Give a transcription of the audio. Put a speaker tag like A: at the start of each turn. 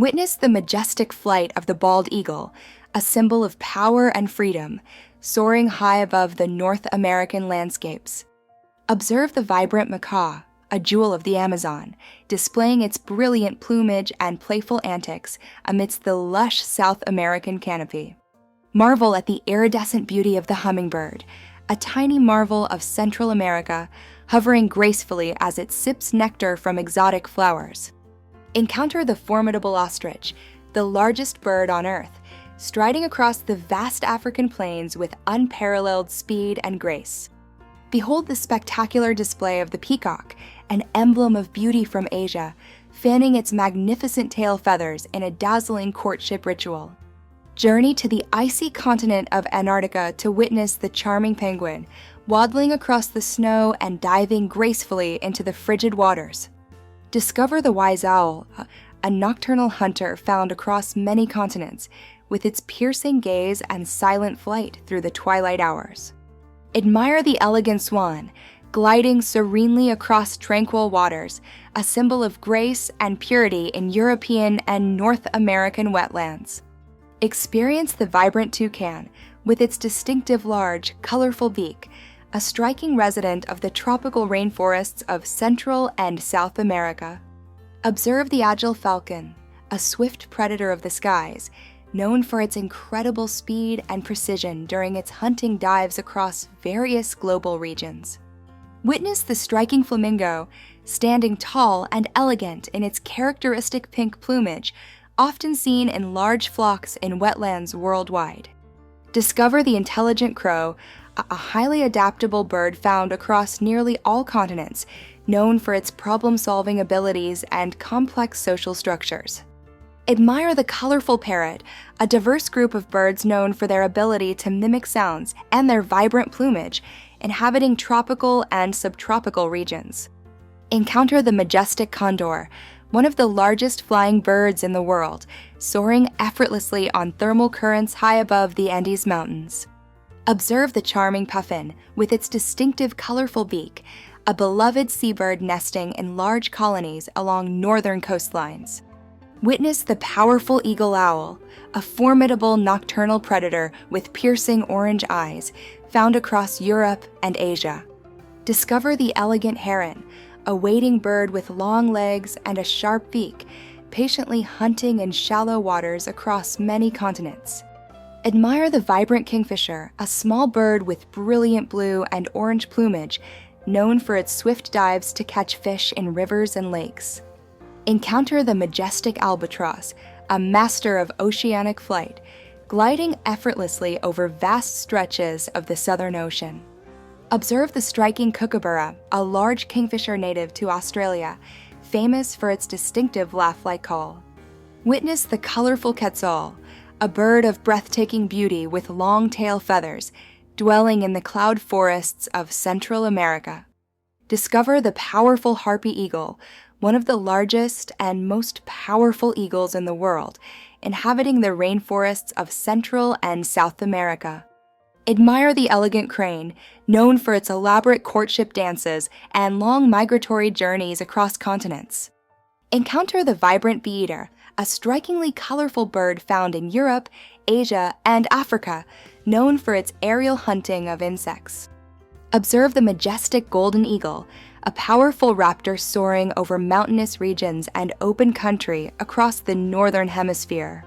A: Witness the majestic flight of the bald eagle, a symbol of power and freedom, soaring high above the North American landscapes. Observe the vibrant macaw, a jewel of the Amazon, displaying its brilliant plumage and playful antics amidst the lush South American canopy. Marvel at the iridescent beauty of the hummingbird, a tiny marvel of Central America, hovering gracefully as it sips nectar from exotic flowers. Encounter the formidable ostrich, the largest bird on Earth, striding across the vast African plains with unparalleled speed and grace. Behold the spectacular display of the peacock, an emblem of beauty from Asia, fanning its magnificent tail feathers in a dazzling courtship ritual. Journey to the icy continent of Antarctica to witness the charming penguin, waddling across the snow and diving gracefully into the frigid waters. Discover the wise owl, a nocturnal hunter found across many continents, with its piercing gaze and silent flight through the twilight hours. Admire the elegant swan, gliding serenely across tranquil waters, a symbol of grace and purity in European and North American wetlands. Experience the vibrant toucan, with its distinctive large, colorful beak, a striking resident of the tropical rainforests of Central and South America. Observe the agile falcon, a swift predator of the skies, known for its incredible speed and precision during its hunting dives across various global regions. Witness the striking flamingo, standing tall and elegant in its characteristic pink plumage, often seen in large flocks in wetlands worldwide. Discover the intelligent crow, a highly adaptable bird found across nearly all continents, known for its problem-solving abilities and complex social structures. Admire the colorful parrot, a diverse group of birds known for their ability to mimic sounds and their vibrant plumage, inhabiting tropical and subtropical regions. Encounter the majestic condor, one of the largest flying birds in the world, soaring effortlessly on thermal currents high above the Andes Mountains. Observe the charming puffin, with its distinctive colorful beak, a beloved seabird nesting in large colonies along northern coastlines. Witness the powerful eagle owl, a formidable nocturnal predator with piercing orange eyes, found across Europe and Asia. Discover the elegant heron, a wading bird with long legs and a sharp beak, patiently hunting in shallow waters across many continents. Admire the vibrant kingfisher, a small bird with brilliant blue and orange plumage, known for its swift dives to catch fish in rivers and lakes. Encounter the majestic albatross, a master of oceanic flight, gliding effortlessly over vast stretches of the Southern Ocean. Observe the striking kookaburra, a large kingfisher native to Australia, famous for its distinctive laugh-like call. Witness the colorful quetzal, a bird of breathtaking beauty with long tail feathers, dwelling in the cloud forests of Central America. Discover the powerful harpy eagle, one of the largest and most powerful eagles in the world, inhabiting the rainforests of Central and South America. Admire the elegant crane, known for its elaborate courtship dances and long migratory journeys across continents. Encounter the vibrant bee-eater, a strikingly colorful bird found in Europe, Asia, and Africa, known for its aerial hunting of insects. Observe the majestic golden eagle, a powerful raptor soaring over mountainous regions and open country across the northern hemisphere.